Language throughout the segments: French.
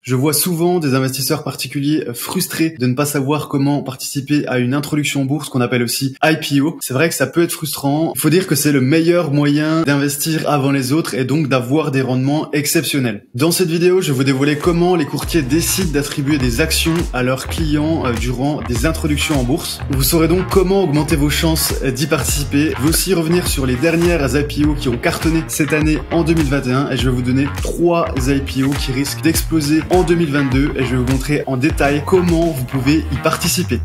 Je vois souvent des investisseurs particuliers frustrés de ne pas savoir comment participer à une introduction en bourse qu'on appelle aussi IPO. C'est vrai que ça peut être frustrant. Il faut dire que c'est le meilleur moyen d'investir avant les autres et donc d'avoir des rendements exceptionnels. Dans cette vidéo, je vais vous dévoiler comment les courtiers décident d'attribuer des actions à leurs clients durant des introductions en bourse. Vous saurez donc comment augmenter vos chances d'y participer. Je vais aussi revenir sur les dernières IPO qui ont cartonné cette année en 2021 et je vais vous donner 3 IPO qui risquent d'exploser en 2022 et je vais vous montrer en détail comment vous pouvez y participer.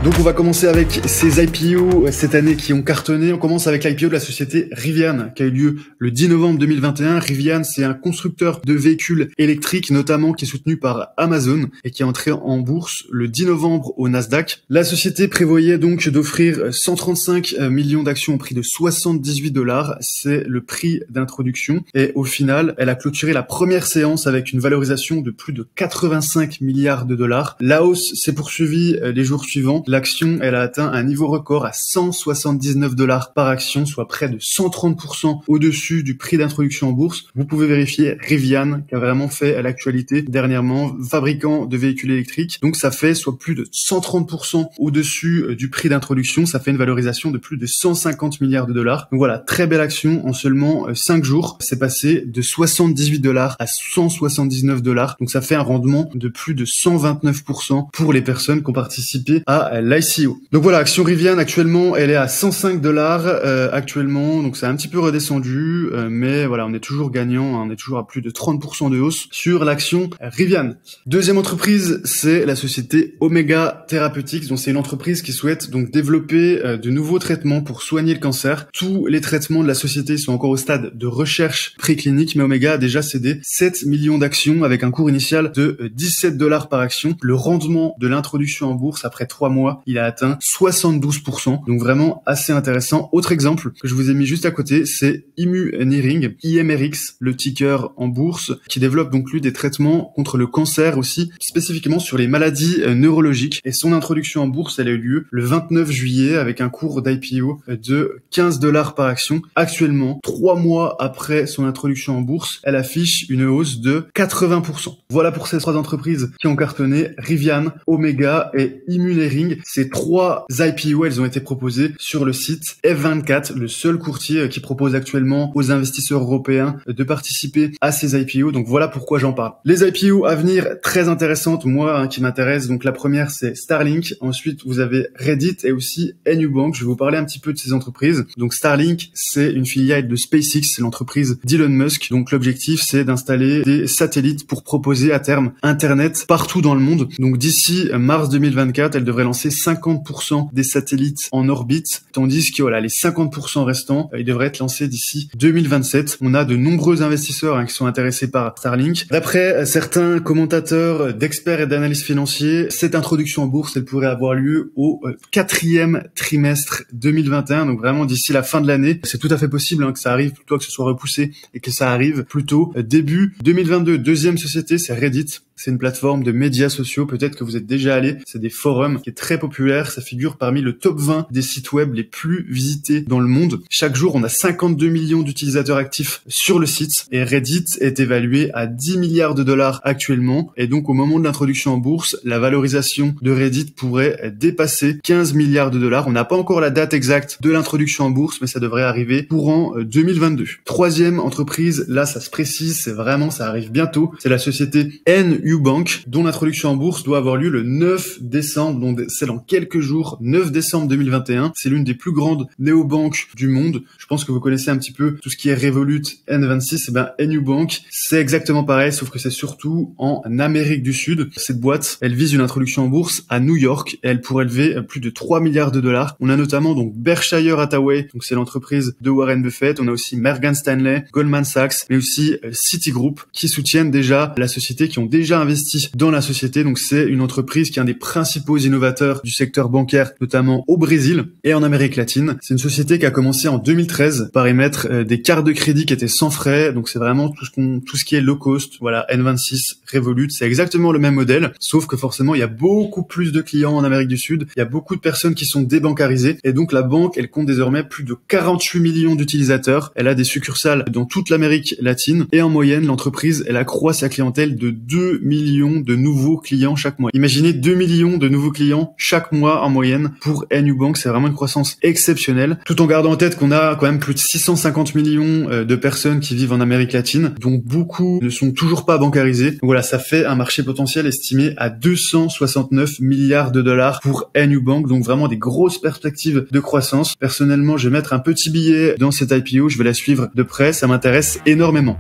Donc on va commencer avec ces IPO cette année qui ont cartonné. On commence avec l'IPO de la société Rivian qui a eu lieu le 10 novembre 2021. Rivian, c'est un constructeur de véhicules électriques notamment qui est soutenu par Amazon et qui est entré en bourse le 10 novembre au Nasdaq. La société prévoyait donc d'offrir 135 millions d'actions au prix de 78 $. C'est le prix d'introduction et au final, elle a clôturé la première séance avec une valorisation de plus de 85 milliards de dollars. La hausse s'est poursuivie les jours suivants. L'action, elle a atteint un niveau record à 179 $ par action, soit près de 130% au-dessus du prix d'introduction en bourse. Vous pouvez vérifier Rivian, qui a vraiment fait l'actualité dernièrement, fabricant de véhicules électriques. Donc ça fait soit plus de 130% au-dessus du prix d'introduction. Ça fait une valorisation de plus de 150 milliards de dollars. Donc voilà, très belle action en seulement 5 jours. C'est passé de 78 $ à 179 $. Donc ça fait un rendement de plus de 129% pour les personnes qui ont participé à l'ICO. Donc voilà, action Rivian actuellement, elle est à 105 $ actuellement, donc c'est un petit peu redescendu, mais voilà, on est toujours gagnant, hein, on est toujours à plus de 30% de hausse sur l'action Rivian. Deuxième entreprise, c'est la société Omega Therapeutics, donc c'est une entreprise qui souhaite donc développer de nouveaux traitements pour soigner le cancer. Tous les traitements de la société sont encore au stade de recherche préclinique, mais Omega a déjà cédé 7 millions d'actions avec un cours initial de 17 $ par action. Le rendement de l'introduction en bourse après 3 mois, il a atteint 72%, donc vraiment assez intéressant. Autre exemple que je vous ai mis juste à côté, c'est Immuneering, IMRX, le ticker en bourse, qui développe donc lui des traitements contre le cancer aussi, spécifiquement sur les maladies neurologiques. Et son introduction en bourse, elle a eu lieu le 29 juillet avec un cours d'IPO de 15 $ par action. Actuellement, 3 mois après son introduction en bourse, elle affiche une hausse de 80%. Voilà pour ces 3 entreprises qui ont cartonné, Rivian, Omega et Immuneering. Ces 3 IPO, elles ont été proposées sur le site F24, le seul courtier qui propose actuellement aux investisseurs européens de participer à ces IPO. Donc voilà pourquoi j'en parle. Les IPO à venir, très intéressantes, moi qui m'intéresse. Donc la première, c'est Starlink. Ensuite, vous avez Reddit et aussi Nubank. Je vais vous parler un petit peu de ces entreprises. Donc Starlink, c'est une filiale de SpaceX, c'est l'entreprise d'Elon Musk. Donc l'objectif, c'est d'installer des satellites pour proposer à terme Internet partout dans le monde. Donc d'ici mars 2024, elle devrait lancer 50% des satellites en orbite, tandis que voilà, les 50% restants, ils devraient être lancés d'ici 2027. On a de nombreux investisseurs qui sont intéressés par Starlink. D'après certains commentateurs, d'experts et d'analystes financiers, cette introduction en bourse, elle pourrait avoir lieu au 4e trimestre 2021, donc vraiment d'ici la fin de l'année. C'est tout à fait possible que ça arrive plutôt que ce soit repoussé et que ça arrive plutôt début 2022. Deuxième société, c'est Reddit. C'est une plateforme de médias sociaux, peut-être que vous êtes déjà allé. C'est des forums qui est très populaire. Ça figure parmi le top 20 des sites web les plus visités dans le monde. Chaque jour, on a 52 millions d'utilisateurs actifs sur le site et Reddit est évalué à 10 milliards de dollars actuellement. Et donc, au moment de l'introduction en bourse, la valorisation de Reddit pourrait dépasser 15 milliards de dollars. On n'a pas encore la date exacte de l'introduction en bourse, mais ça devrait arriver courant 2022. Troisième entreprise, là, ça se précise, c'est vraiment, ça arrive bientôt. C'est la société Nubank, dont l'introduction en bourse doit avoir lieu le 9 décembre, donc c'est dans quelques jours, 9 décembre 2021. C'est l'une des plus grandes néobanques du monde. Je pense que vous connaissez un petit peu tout ce qui est Revolut, N26, et Nubank, c'est exactement pareil, sauf que c'est surtout en Amérique du Sud. Cette boîte, elle vise une introduction en bourse à New York et elle pourrait lever plus de 3 milliards de dollars. On a notamment donc Berkshire Hathaway, donc c'est l'entreprise de Warren Buffett. On a aussi Morgan Stanley, Goldman Sachs, mais aussi Citigroup qui soutiennent déjà la société, qui ont déjà investi dans la société. Donc c'est une entreprise qui est un des principaux innovateurs du secteur bancaire, notamment au Brésil et en Amérique latine. C'est une société qui a commencé en 2013 par émettre des cartes de crédit qui étaient sans frais. Donc c'est vraiment tout ce qui est low cost. Voilà, N26, Revolut, c'est exactement le même modèle, sauf que forcément il y a beaucoup plus de clients en Amérique du Sud. Il y a beaucoup de personnes qui sont débancarisées et donc la banque, elle compte désormais plus de 48 millions d'utilisateurs. Elle a des succursales dans toute l'Amérique latine et en moyenne, l'entreprise, elle accroît sa clientèle de 2 millions de nouveaux clients chaque mois. Imaginez 2 millions de nouveaux clients chaque mois en moyenne pour NU Bank. C'est vraiment une croissance exceptionnelle, tout en gardant en tête qu'on a quand même plus de 650 millions de personnes qui vivent en Amérique latine, dont beaucoup ne sont toujours pas bancarisés. Donc voilà, ça fait un marché potentiel estimé à 269 milliards de dollars pour NU Bank, donc vraiment des grosses perspectives de croissance. Personnellement, je vais mettre un petit billet dans cette IPO, je vais la suivre de près, ça m'intéresse énormément.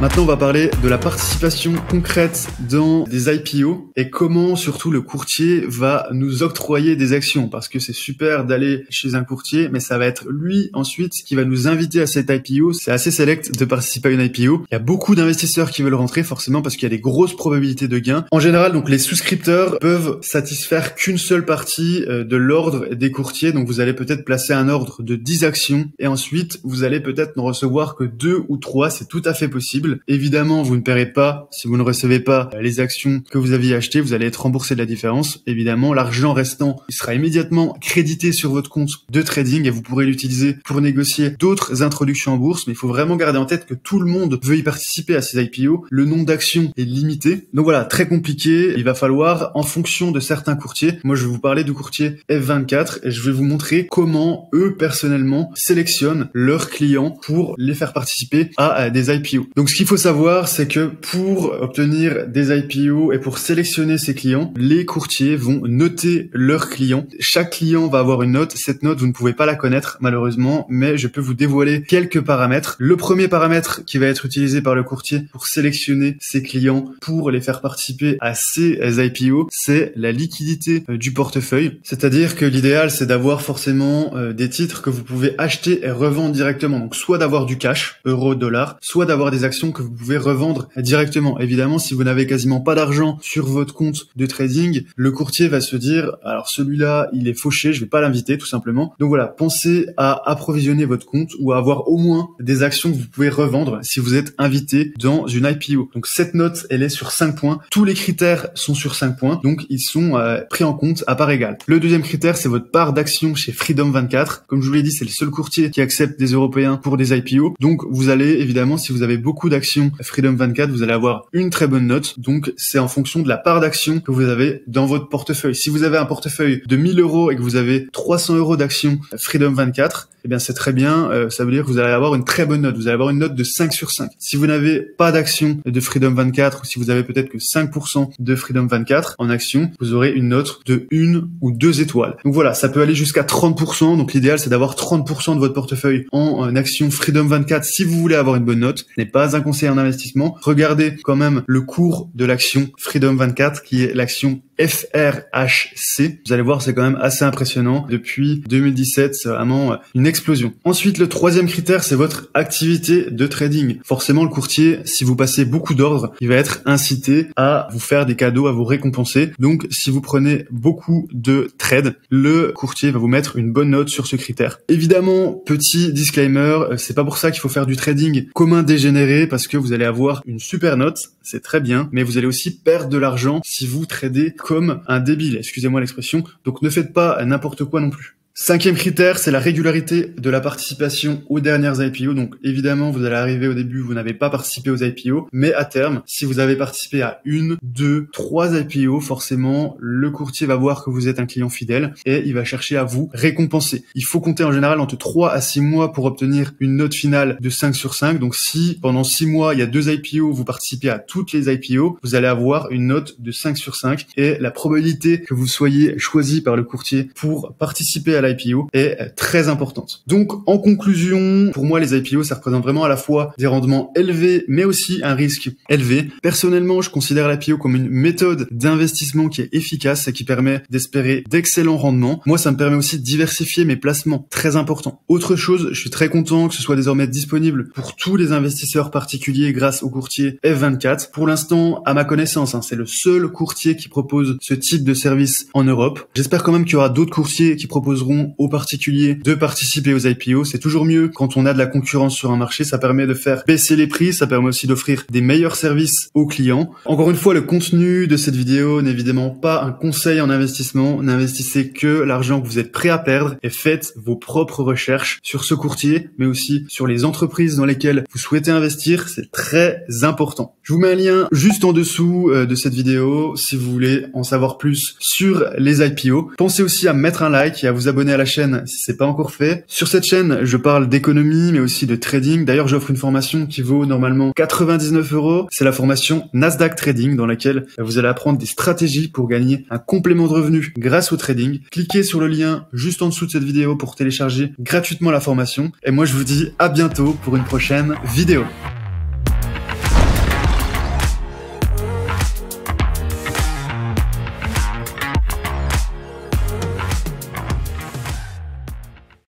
Maintenant, on va parler de la participation concrète dans des IPO et comment surtout le courtier va nous octroyer des actions, parce que c'est super d'aller chez un courtier, mais ça va être lui ensuite qui va nous inviter à cette IPO. C'est assez select de participer à une IPO. Il y a beaucoup d'investisseurs qui veulent rentrer forcément parce qu'il y a des grosses probabilités de gains. En général, donc les souscripteurs peuvent satisfaire qu'une seule partie de l'ordre des courtiers. Donc vous allez peut-être placer un ordre de 10 actions et ensuite vous allez peut-être n'en recevoir que 2 ou 3. C'est tout à fait possible. Évidemment, vous ne paierez pas si vous ne recevez pas les actions que vous aviez achetées. Vous allez être remboursé de la différence. Évidemment, l'argent restant, il sera immédiatement crédité sur votre compte de trading et vous pourrez l'utiliser pour négocier d'autres introductions en bourse. Mais il faut vraiment garder en tête que tout le monde veut y participer à ces IPO. Le nombre d'actions est limité. Donc voilà, très compliqué. Il va falloir, en fonction de certains courtiers, moi je vais vous parler du courtier F24 et je vais vous montrer comment eux, personnellement, sélectionnent leurs clients pour les faire participer à des IPO. Donc ce qu'il faut savoir, c'est que pour obtenir des IPO et pour sélectionner ses clients, les courtiers vont noter leurs clients. Chaque client va avoir une note. Cette note, vous ne pouvez pas la connaître malheureusement, mais je peux vous dévoiler quelques paramètres. Le premier paramètre qui va être utilisé par le courtier pour sélectionner ses clients, pour les faire participer à ces IPO, c'est la liquidité du portefeuille. C'est-à-dire que l'idéal, c'est d'avoir forcément des titres que vous pouvez acheter et revendre directement. Donc soit d'avoir du cash, euro, dollar, soit d'avoir des actions que vous pouvez revendre directement. Évidemment, si vous n'avez quasiment pas d'argent sur votre compte de trading, le courtier va se dire, alors celui-là, il est fauché, je vais pas l'inviter tout simplement. Donc voilà, pensez à approvisionner votre compte ou à avoir au moins des actions que vous pouvez revendre si vous êtes invité dans une IPO. Donc cette note, elle est sur 5 points. Tous les critères sont sur 5 points, donc ils sont pris en compte à part égale. Le deuxième critère, c'est votre part d'action chez Freedom24. Comme je vous l'ai dit, c'est le seul courtier qui accepte des Européens pour des IPO. Donc vous allez, évidemment, si vous avez beaucoup d'actions Freedom24, vous allez avoir une très bonne note. Donc c'est en fonction de la part d'action que vous avez dans votre portefeuille. Si vous avez un portefeuille de 1000 euros et que vous avez 300 euros d'actions Freedom24, eh bien c'est très bien, ça veut dire que vous allez avoir une très bonne note, vous allez avoir une note de 5 sur 5. Si vous n'avez pas d'action de Freedom24 ou si vous avez peut-être que 5% de Freedom24 en action, vous aurez une note de 1 ou 2 étoiles. Donc voilà, ça peut aller jusqu'à 30%, donc l'idéal c'est d'avoir 30% de votre portefeuille en action Freedom24 si vous voulez avoir une bonne note. Ce n'est pas un conseil en investissement. Regardez quand même le cours de l'action Freedom24 qui est l'action FRHC. Vous allez voir, c'est quand même assez impressionnant. Depuis 2017, c'est vraiment une explosion. Ensuite, le troisième critère, c'est votre activité de trading. Forcément, le courtier, si vous passez beaucoup d'ordres, il va être incité à vous faire des cadeaux, à vous récompenser. Donc, si vous prenez beaucoup de trades, le courtier va vous mettre une bonne note sur ce critère. Évidemment, petit disclaimer, c'est pas pour ça qu'il faut faire du trading comme un dégénéré, parce que vous allez avoir une super note, c'est très bien, mais vous allez aussi perdre de l'argent si vous tradez comme un débile, excusez-moi l'expression, donc ne faites pas n'importe quoi non plus. Cinquième critère, c'est la régularité de la participation aux dernières IPO. Donc évidemment, vous allez arriver au début, vous n'avez pas participé aux IPO, mais à terme, si vous avez participé à 1, 2, 3 IPO, forcément, le courtier va voir que vous êtes un client fidèle et il va chercher à vous récompenser. Il faut compter en général entre 3 à 6 mois pour obtenir une note finale de 5 sur 5. Donc si pendant 6 mois, il y a 2 IPO, vous participez à toutes les IPO, vous allez avoir une note de 5 sur 5 et la probabilité que vous soyez choisi par le courtier pour participer à l'IPO est très importante. Donc en conclusion, pour moi les IPO ça représente vraiment à la fois des rendements élevés mais aussi un risque élevé. Personnellement, je considère l'IPO comme une méthode d'investissement qui est efficace et qui permet d'espérer d'excellents rendements. Moi, ça me permet aussi de diversifier mes placements, très important. Autre chose, je suis très content que ce soit désormais disponible pour tous les investisseurs particuliers grâce au courtier F24. Pour l'instant, à ma connaissance, c'est le seul courtier qui propose ce type de service en Europe. J'espère quand même qu'il y aura d'autres courtiers qui proposeront aux particuliers de participer aux IPO. C'est toujours mieux quand on a de la concurrence sur un marché. Ça permet de faire baisser les prix, ça permet aussi d'offrir des meilleurs services aux clients. Encore une fois, le contenu de cette vidéo n'est évidemment pas un conseil en investissement. N'investissez que l'argent que vous êtes prêt à perdre et faites vos propres recherches sur ce courtier, mais aussi sur les entreprises dans lesquelles vous souhaitez investir. C'est très important. Je vous mets un lien juste en dessous de cette vidéo si vous voulez en savoir plus sur les IPO. Pensez aussi à mettre un like et à vous abonner à la chaîne si c'est pas encore fait. Sur cette chaîne, je parle d'économie, mais aussi de trading. D'ailleurs, j'offre une formation qui vaut normalement 99 €. C'est la formation Nasdaq Trading dans laquelle vous allez apprendre des stratégies pour gagner un complément de revenus grâce au trading. Cliquez sur le lien juste en dessous de cette vidéo pour télécharger gratuitement la formation. Et moi, je vous dis à bientôt pour une prochaine vidéo.